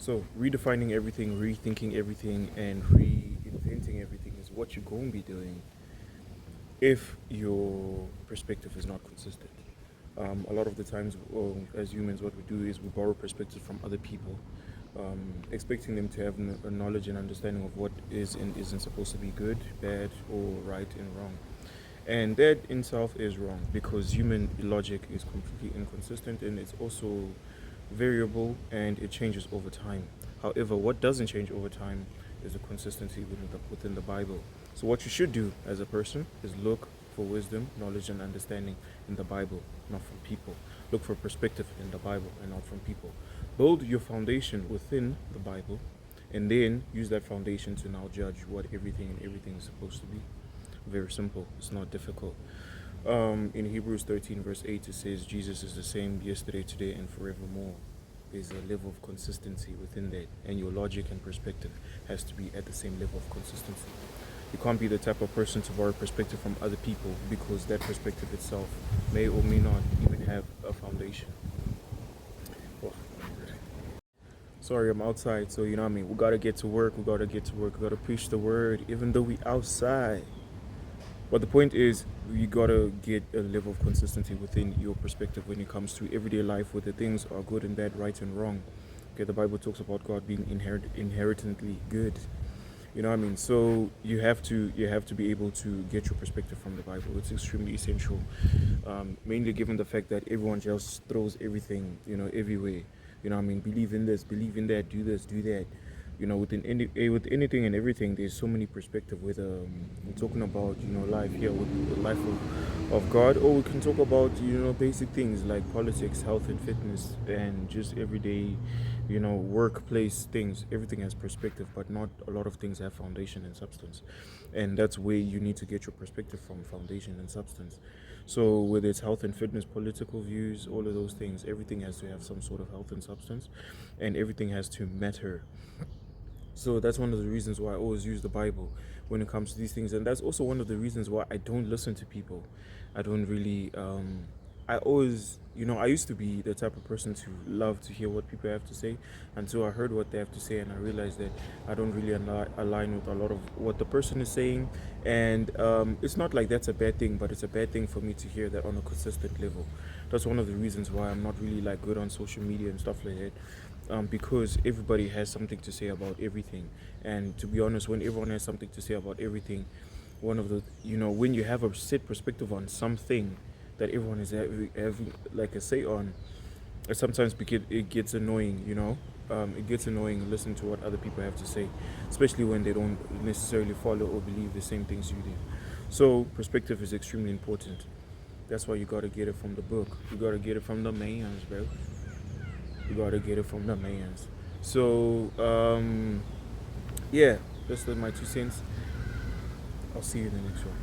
So redefining everything, rethinking everything, and reinventing everything is what you're going to be doing if your perspective is not consistent. A lot of the times, as humans, what we do is we borrow perspectives from other people, expecting them to have a knowledge and understanding of what is and isn't supposed to be good, bad, or right and wrong. And that in itself is wrong because human logic is completely inconsistent and it's also variable and it changes over time. However, what doesn't change over time is the consistency within the Bible. So, what you should do as a person is look for wisdom, knowledge, and understanding in the Bible, not from people. Look for perspective in the Bible and not from people. Build your foundation within the Bible and then use that foundation to now judge what everything is supposed to be. Very simple, it's not difficult. In Hebrews 13, verse 8, it says, Jesus is the same yesterday, today, and forevermore. There's a level of consistency within that, and your logic and perspective has to be at the same level of consistency. You can't be the type of person to borrow perspective from other people because that perspective itself may or may not even have a foundation. Oh, sorry, I'm outside, so you know what I mean. We gotta get to work. We gotta preach the word, even though we outside. But the point is, you gotta get a level of consistency within your perspective when it comes to everyday life, whether things are good and bad, right and wrong. Okay, the Bible talks about God being inherently good. You know what I mean? So you have to be able to get your perspective from the Bible. It's extremely essential, mainly given the fact that everyone just throws everything, everywhere. You know what I mean? Believe in this, believe in that, do this, do that. With anything and everything, there's so many perspective. Whether we're talking about life here with the life of God, or we can talk about basic things like politics, health and fitness, and just everyday workplace things. Everything has perspective, but not a lot of things have foundation and substance, and that's where you need to get your perspective from: foundation and substance. So whether it's health and fitness, political views, all of those things, everything has to have some sort of health and substance, and everything has to matter. So that's one of the reasons why I always use the Bible when it comes to these things, and that's also one of the reasons why I don't listen to people. I don't really. I always, I used to be the type of person to love to hear what people have to say, until I heard what they have to say, and I realized that I don't really align with a lot of what the person is saying, and it's not like that's a bad thing, but it's a bad thing for me to hear that on a consistent level. That's one of the reasons why I'm not really like good on social media and stuff like that, because everybody has something to say about everything. And to be honest, when everyone has something to say about everything, one of the when you have a set perspective on something that everyone is having like a say on, sometimes it gets annoying. It gets annoying listening to what other people have to say, especially when they don't necessarily follow or believe the same things you do. So perspective is extremely important. That's why you gotta get it from the book. You gotta get it from the mans, bro. You gotta get it from the mans. So yeah, that's my 2 cents. I'll see you in the next one.